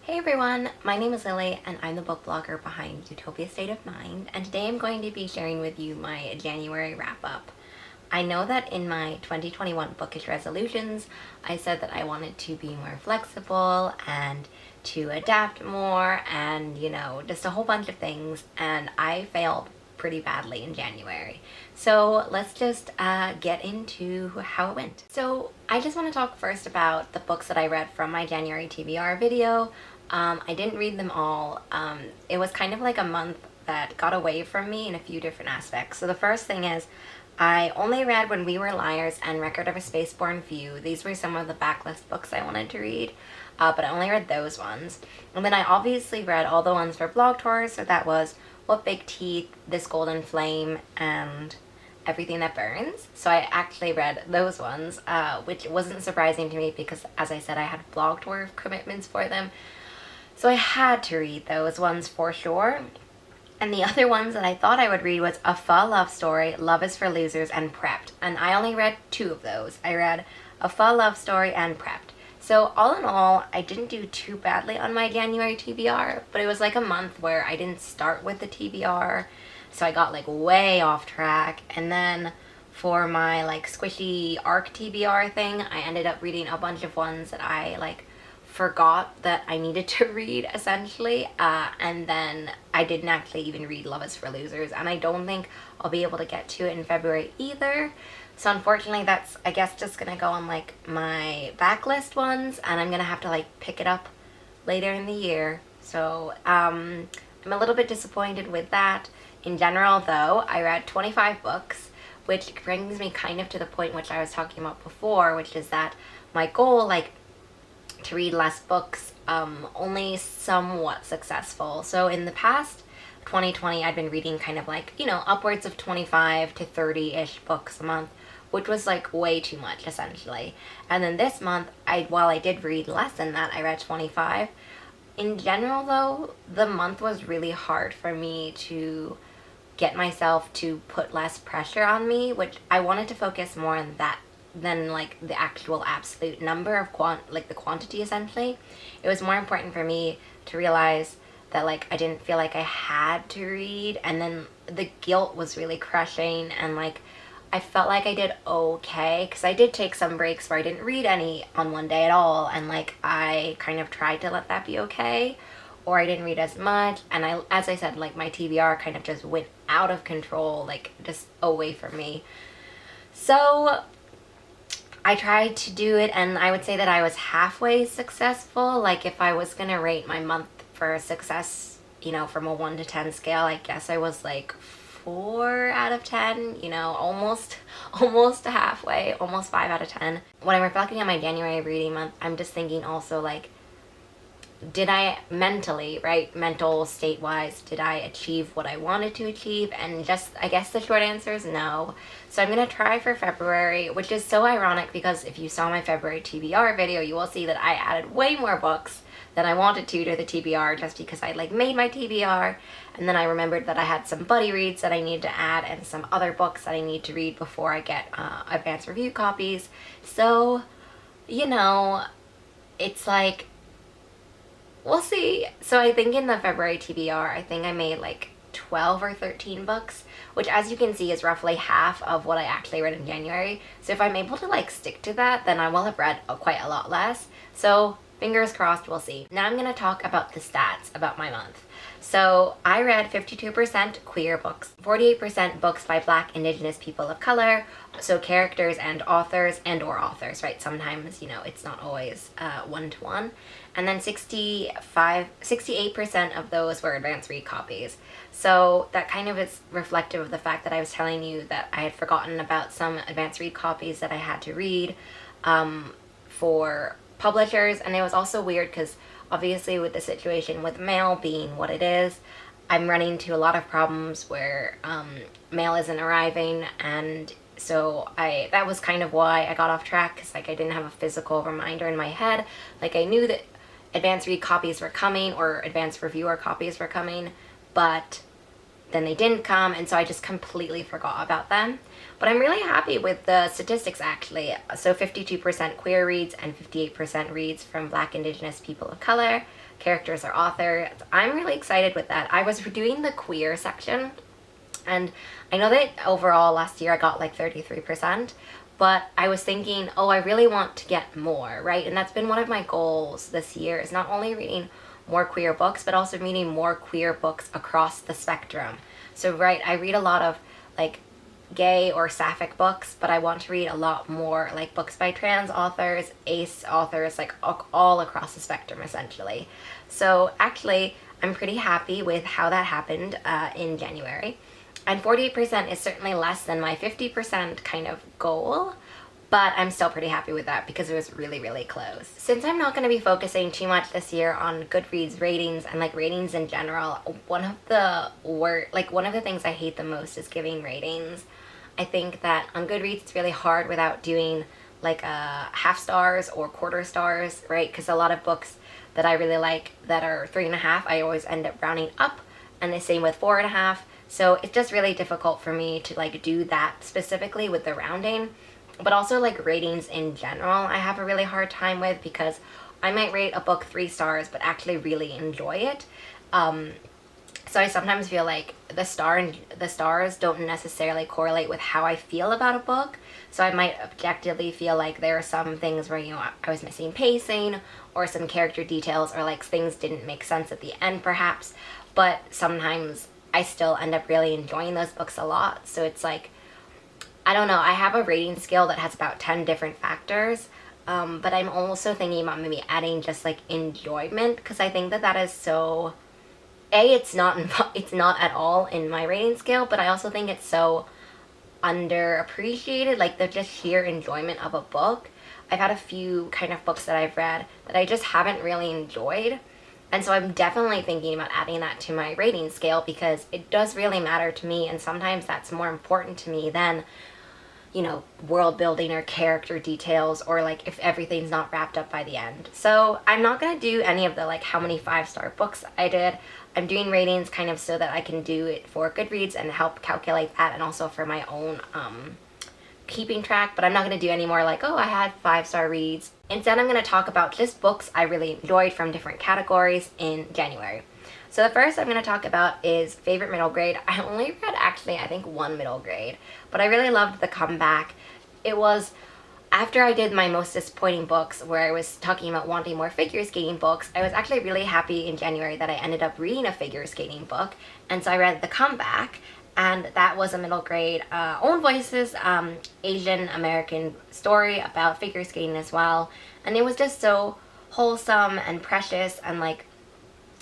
Hey everyone, my name is Lily and I'm the book blogger behind Utopia State of Mind, and today I'm going to be sharing with you my January wrap-up. I know that in my 2021 bookish resolutions, I said that I wanted to be more flexible and to adapt more and, just a whole bunch of things, and I failed pretty badly in January. So let's just get into how it went. So I just want to talk first about the books that I read from my January TBR video. I didn't read them all. It was kind of like a month that got away from me in a few different aspects. So the first thing is, I only read When We Were Liars and Record of a Spaceborne View. These were some of the backlist books I wanted to read, but I only read those ones. And then I obviously read all the ones for blog tours, so that was What Big Teeth, This Golden Flame, and Everything That Burns. So I actually read those ones, which wasn't surprising to me because, as I said, I had blog tour commitments for them. So I had to read those ones for sure. And the other ones that I thought I would read was A Pho Love Story, Love is for Losers, and Prepped. And I only read two of those. I read A Pho Love Story and Prepped. So all in all, I didn't do too badly on my January TBR, but it was like a month where I didn't start with the TBR, so I got like way off track. And then for my like squishy ARC TBR thing, I ended up reading a bunch of ones that I forgot that I needed to read, essentially, and then I didn't actually even read Love is for Losers, and I don't think I'll be able to get to it in February either. So unfortunately, that's, I guess, just gonna go on like my backlist ones, and I'm gonna have to like pick it up later in the year. So I'm a little bit disappointed with that. In general, though, I read 25 books, which brings me kind of to the point which I was talking about before, which is that my goal, to read less books, only somewhat successful. So in the past 2020, I'd been reading kind of upwards of 25 to 30-ish books a month, which was like way too much essentially. And then this month, while I did read less than that, I read 25. In general though, the month was really hard for me to get myself to put less pressure on me, which I wanted to focus more on that than like the actual absolute number of the quantity essentially. It was more important for me to realize that I didn't feel like I had to read, and then the guilt was really crushing, and I felt like I did okay because I did take some breaks where I didn't read any on one day at all, and I kind of tried to let that be okay, or I didn't read as much, and as I said, my TBR kind of just went out of control, just away from me. So I tried to do it, and I would say that I was halfway successful. If I was gonna rate my month for success, from a 1 to 10 scale, I guess I was 4 out of 10, almost halfway, almost 5 out of 10. When I'm reflecting on my January reading month, I'm just thinking also did I mentally, mental state-wise, did I achieve what I wanted to achieve? And I guess the short answer is no. So I'm going to try for February, which is so ironic because if you saw my February TBR video, you will see that I added way more books than I wanted to the TBR just because I made my TBR, and then I remembered that I had some buddy reads that I needed to add and some other books that I need to read before I get advanced review copies. So, it's we'll see. So I think in the February TBR, I think I made 12 or 13 books, which as you can see is roughly half of what I actually read in January. So if I'm able to stick to that, then I will have read quite a lot less. So fingers crossed, we'll see. Now I'm going to talk about the stats about my month. So I read 52% queer books, 48% books by Black, Indigenous people of color, so characters and authors or authors, right? Sometimes, it's not always one-to-one. And then 68% of those were advanced read copies. So that kind of is reflective of the fact that I was telling you that I had forgotten about some advanced read copies that I had to read for publishers. And it was also weird because obviously with the situation with mail being what it is, I'm running into a lot of problems where mail isn't arriving, and so that was kind of why I got off track, because I didn't have a physical reminder in my head. I knew that advanced read copies were coming or advanced reviewer copies were coming, but then they didn't come, and so I just completely forgot about them. But I'm really happy with the statistics actually. So 52% queer reads and 58% reads from Black, Indigenous people of color, characters or authors. I'm really excited with that. I was doing the queer section, and I know that overall last year I got like 33%, but I was thinking, oh, I really want to get more, right? And that's been one of my goals this year, is not only reading more queer books, but also reading more queer books across the spectrum. So, right, I read a lot of like gay or sapphic books, but I want to read a lot more like books by trans authors, ace authors, like all across the spectrum essentially. So actually, I'm pretty happy with how that happened in January. And 48% is certainly less than my 50% kind of goal, but I'm still pretty happy with that because it was really, really close. Since I'm not going to be focusing too much this year on Goodreads ratings and like ratings in general, one of the things I hate the most is giving ratings. I think that on Goodreads it's really hard without doing like half stars or quarter stars, right? Because a lot of books that I really like that are 3.5, I always end up rounding up, and the same with 4.5. So it's just really difficult for me to like do that specifically with the rounding. But also like ratings in general, I have a really hard time with, because I might rate a book 3 stars but actually really enjoy it. So I sometimes feel like the stars don't necessarily correlate with how I feel about a book. So I might objectively feel like there are some things where, I was missing pacing, or some character details, or like things didn't make sense at the end perhaps. But sometimes I still end up really enjoying those books a lot. So it's like, I don't know, I have a rating scale that has about 10 different factors. But I'm also thinking about maybe adding just like enjoyment, because I think that is so... it's not at all in my rating scale, but I also think it's so underappreciated, like the just sheer enjoyment of a book. I've had a few kind of books that I've read that I just haven't really enjoyed, and so I'm definitely thinking about adding that to my rating scale, because it does really matter to me, and sometimes that's more important to me than world building or character details, or like if everything's not wrapped up by the end. So I'm not gonna do any of the like how many 5-star books I did. I'm doing ratings kind of so that I can do it for Goodreads and help calculate that, and also for my own keeping track. But I'm not gonna do any more like, oh, I had 5-star reads. Instead, I'm gonna talk about just books I really enjoyed from different categories in January. So the first I'm going to talk about is favorite middle grade. I only read actually I think 1 middle grade, but I really loved The Comeback. It was after I did my most disappointing books, where I was talking about wanting more figure skating books. I was actually really happy in January that I ended up reading a figure skating book, and so I read The Comeback, and that was a middle grade own voices Asian American story about figure skating as well, and it was just so wholesome and precious, and like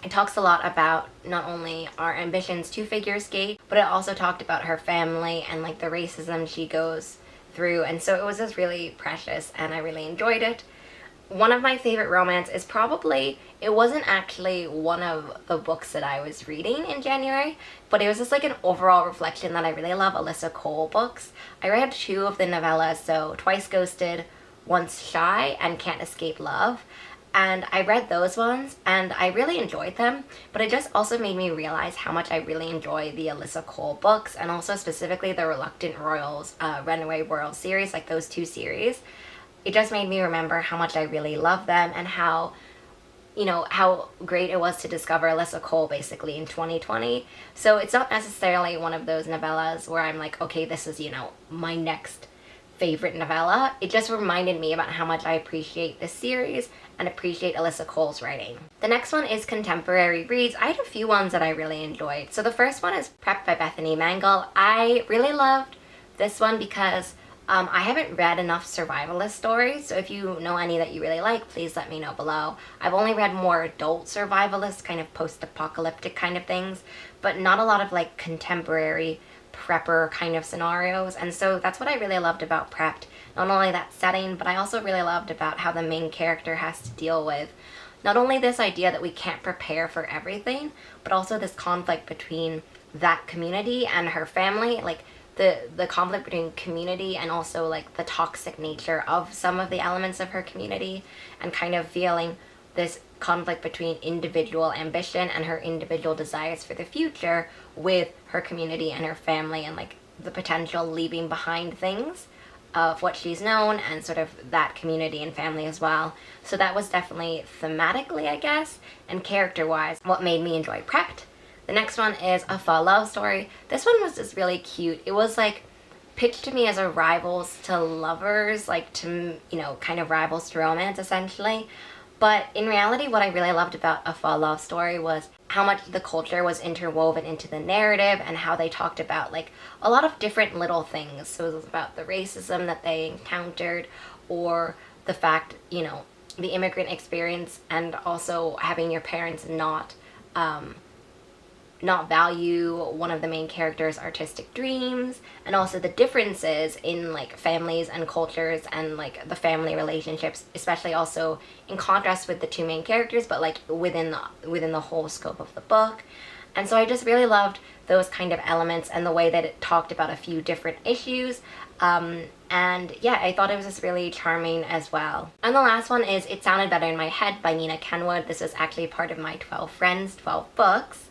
it talks a lot about not only our ambitions to figure skate, but it also talked about her family and like the racism she goes through. And so it was just really precious, and I really enjoyed it. One of my favorite romance is probably, it wasn't actually one of the books that I was reading in January, but it was just like an overall reflection that I really love Alyssa Cole books. I read 2 of the novellas, so Twice Ghosted, Once Shy, and Can't Escape Love. And I read those ones and I really enjoyed them, but it just also made me realize how much I really enjoy the Alyssa Cole books, and also specifically the Reluctant Royals, Runaway World series, like those 2 series. It just made me remember how much I really love them, and how great it was to discover Alyssa Cole basically in 2020. So it's not necessarily one of those novellas where I'm like, okay, this is, my next favorite novella. It just reminded me about how much I appreciate this series and appreciate Alyssa Cole's writing. The next one is contemporary reads. I had a few ones that I really enjoyed. So the first one is Prep by Bethany Mangle. I really loved this one because I haven't read enough survivalist stories, so if you know any that you really like, please let me know below. I've only read more adult survivalist, kind of post-apocalyptic kind of things, but not a lot of like contemporary prepper kind of scenarios. And so that's what I really loved about Prepped. Not only that setting, but I also really loved about how the main character has to deal with not only this idea that we can't prepare for everything, but also this conflict between that community and her family, like the conflict between community and also like the toxic nature of some of the elements of her community, and kind of feeling this conflict between individual ambition and her individual desires for the future with her community and her family, and like the potential leaving behind things. of what she's known and sort of that community and family as well. So that was definitely thematically, I guess, and character-wise, what made me enjoy Prepped. The next one is a fall love story. This one was just really cute. It was like pitched to me as a rivals to lovers, like to, you know, kind of rivals to romance essentially. But in reality, what I really loved about A Fall Love Story was how much the culture was interwoven into the narrative and how they talked about like a lot of different little things. So it was about the racism that they encountered, or the fact, you know, the immigrant experience, and also having your parents not value one of the main character's artistic dreams, and also the differences in like families and cultures and like the family relationships, especially also in contrast with the two main characters, but like within the whole scope of the book. And so I just really loved those kind of elements and the way that it talked about a few different issues. And yeah, I thought it was just really charming as well. And the last one is It Sounded Better in My Head by Nina Kenwood. This was actually part of my 12 Friends, 12 Books.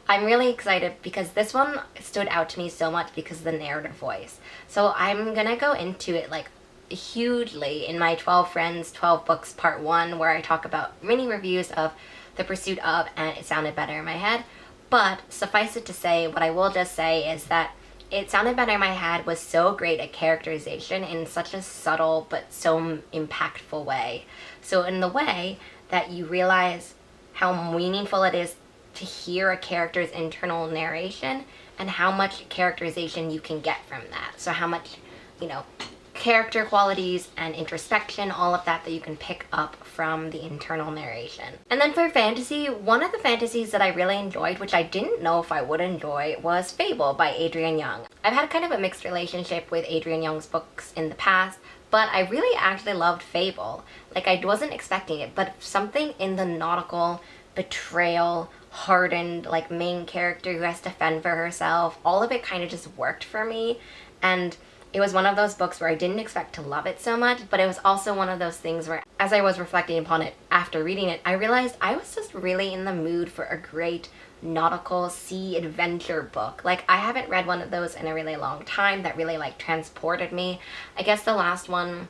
I'm really excited because this one stood out to me so much because of the narrative voice. So I'm gonna go into it like hugely in my 12 Friends, 12 Books Part 1, where I talk about mini reviews of The Pursuit of and It Sounded Better in My Head. But suffice it to say, what I will just say is that It Sounded Better in My Head was so great at characterization in such a subtle but so impactful way. So in the way that you realize how meaningful it is to hear a character's internal narration and how much characterization you can get from that. So how much, you know, character qualities and introspection, all of that you can pick up from the internal narration. And then for fantasy, one of the fantasies that I really enjoyed, which I didn't know if I would enjoy, was Fable by Adrienne Young. I've had kind of a mixed relationship with Adrienne Young's books in the past, but I really actually loved Fable. Like, I wasn't expecting it, but something in the nautical betrayal, hardened like main character who has to fend for herself, all of it kind of just worked for me. And it was one of those books where I didn't expect to love it so much, but it was also one of those things where as I was reflecting upon it after reading it, I realized I was just really in the mood for a great nautical sea adventure book. Like, I haven't read one of those in a really long time that really like transported me. I guess the last one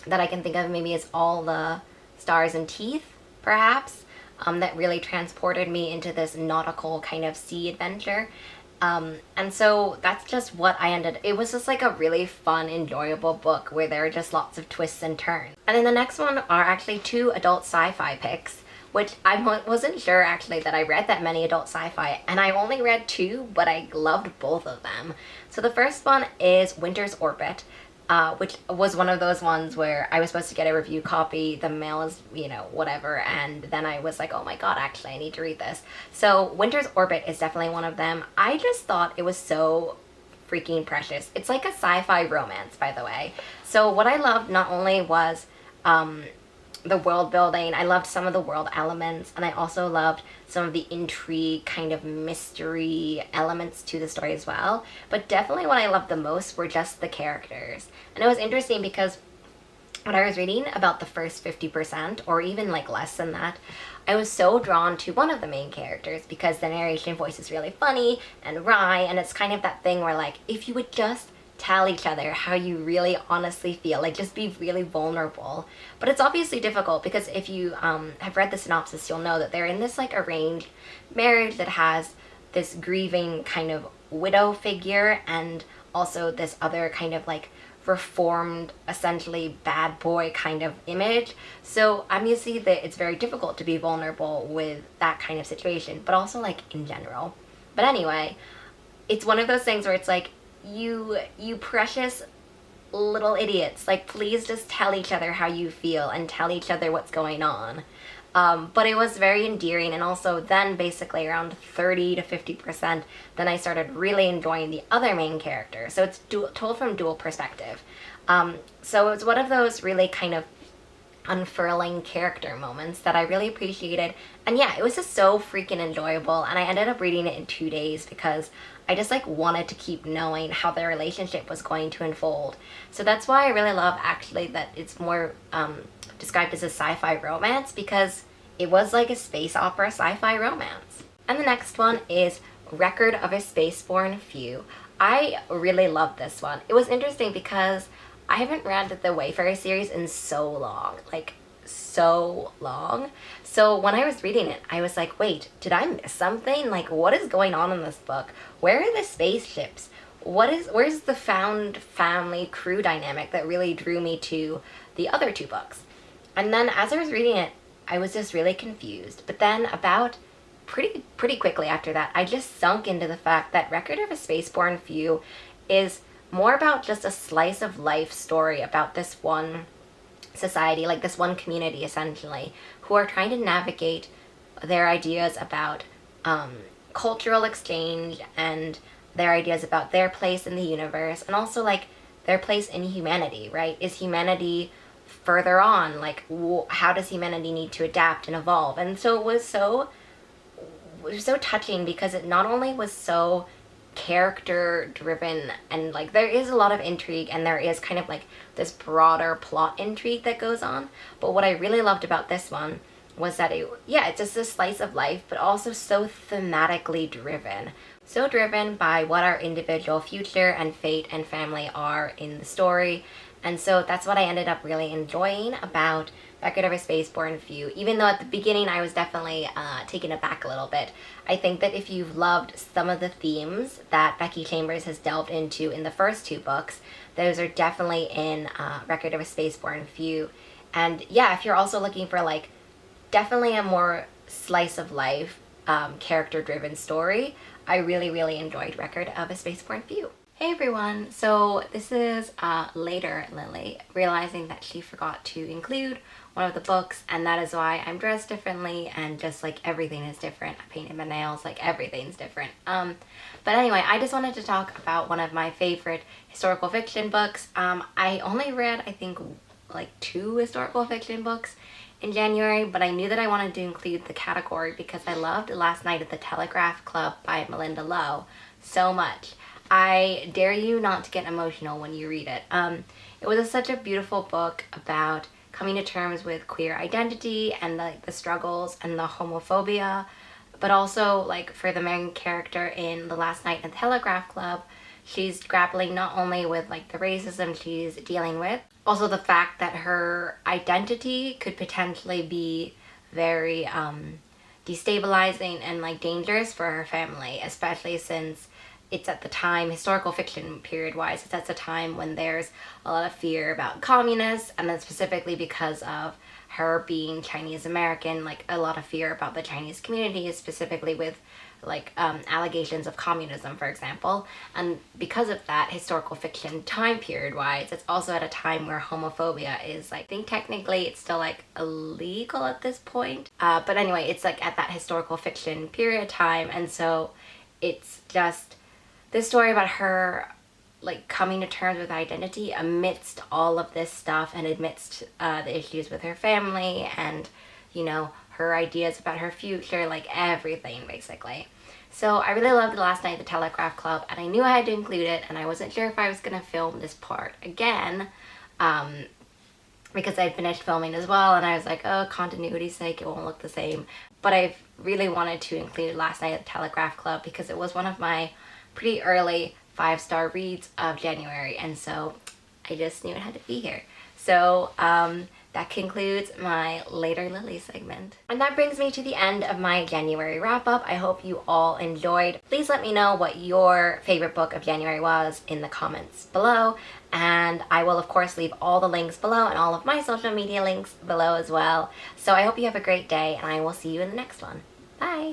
that I can think of maybe is All the Stars and Teeth, perhaps. That really transported me into this nautical kind of sea adventure. And so that's just what it was just like a really fun, enjoyable book where there are just lots of twists and turns. And then the next one are actually 2 adult sci-fi picks, which I wasn't sure actually that I read that many adult sci-fi, and I only read 2, but I loved both of them. So the first one is Winter's Orbit, which was one of those ones where I was supposed to get a review copy, the mail is, you know, whatever, and then I was like, oh my god, actually I need to read this. So Winter's Orbit is definitely one of them. I just thought it was so freaking precious. It's like a sci-fi romance, by the way. So what I loved not only was the world building, I loved some of the world elements, and I also loved some of the intrigue, kind of mystery elements to the story as well. But definitely what I loved the most were just the characters. And it was interesting because when I was reading about the first 50%, or even like less than that, I was so drawn to one of the main characters because the narration voice is really funny and wry, and it's kind of that thing where like, if you would just tell each other how you really honestly feel, like just be really vulnerable. But it's obviously difficult because if you have read the synopsis, you'll know that they're in this like arranged marriage that has this grieving kind of widow figure and also this other kind of like reformed, essentially bad boy kind of image. So obviously that it's very difficult to be vulnerable with that kind of situation, but also like in general. But anyway, it's one of those things where it's like, you precious little idiots, like please just tell each other how you feel and tell each other what's going on. But it was very endearing, and also then basically around 30 to 50%, then I started really enjoying the other main character. So it's told from dual perspective. So it was one of those really kind of unfurling character moments that I really appreciated. And yeah, it was just so freaking enjoyable, and I ended up reading it in 2 days because I just like wanted to keep knowing how their relationship was going to unfold. So that's why I really love actually that it's more described as a sci-fi romance, because it was like a space opera sci-fi romance. And the next one is Record of a Spaceborne Few. I really loved this one. It was interesting because I haven't read the Wayfarer series in so long, like so long. So when I was reading it, I was like, wait, did I miss something? Like, what is going on in this book? Where are the spaceships? Where's the found family crew dynamic that really drew me to the other two books? And then as I was reading it, I was just really confused. But then about pretty quickly after that, I just sunk into the fact that Record of a Spaceborne Few is more about just a slice of life story about this one society, like this one community essentially, who are trying to navigate their ideas about cultural exchange and their ideas about their place in the universe, and also like their place in humanity, right? Is humanity further on? Like, how does humanity need to adapt and evolve? And so it was so touching because it not only was so character driven, and like there is a lot of intrigue and there is kind of like this broader plot intrigue that goes on, but what I really loved about this one was that it's just a slice of life, but also so thematically driven. So driven by what our individual future and fate and family are in the story. And so that's what I ended up really enjoying about Record of a Spaceborne Few, even though at the beginning I was definitely taken aback a little bit. I think that if you've loved some of the themes that Becky Chambers has delved into in the first two books, those are definitely in Record of a Spaceborne Few. And yeah, if you're also looking for like definitely a more slice of life, character-driven story, I really enjoyed Record of a Spaceborne Few. Hey everyone, so this is later Lily realizing that she forgot to include one of the books, and that is why I'm dressed differently and just like everything is different. I painted my nails, like everything's different. But anyway, I just wanted to talk about one of my favorite historical fiction books. I only read, I think, like 2 historical fiction books in January, but I knew that I wanted to include the category because I loved Last Night at the Telegraph Club by Melinda Lowe so much. I dare you not to get emotional when you read it. It was such a beautiful book about coming to terms with queer identity and the struggles and the homophobia, but also like for the main character in The Last Night at the Telegraph Club, she's grappling not only with like the racism she's dealing with, also the fact that her identity could potentially be very destabilizing and like dangerous for her family, especially since it's at the time, historical fiction period wise, it's at the time when there's a lot of fear about communists, and then specifically because of her being Chinese American, like a lot of fear about the Chinese community, specifically with like allegations of communism, for example. And because of that, historical fiction time period wise, it's also at a time where homophobia is like, I think technically it's still like illegal at this point. But anyway, it's like at that historical fiction period time, and so it's just this story about her like coming to terms with identity amidst all of this stuff, and amidst the issues with her family and, you know, her ideas about her future, like everything basically. So I really loved Last Night at the Telegraph Club, and I knew I had to include it, and I wasn't sure if I was gonna film this part again because I'd finished filming as well, and I was like, oh, continuity's sake, it won't look the same. But I really wanted to include Last Night at the Telegraph Club because it was one of my pretty early 5-star reads of January, and so I just knew it had to be here. So that concludes my Later Lily segment. And that brings me to the end of my January wrap-up. I hope you all enjoyed. Please let me know what your favorite book of January was in the comments below, and I will of course leave all the links below and all of my social media links below as well. So I hope you have a great day, and I will see you in the next one. Bye!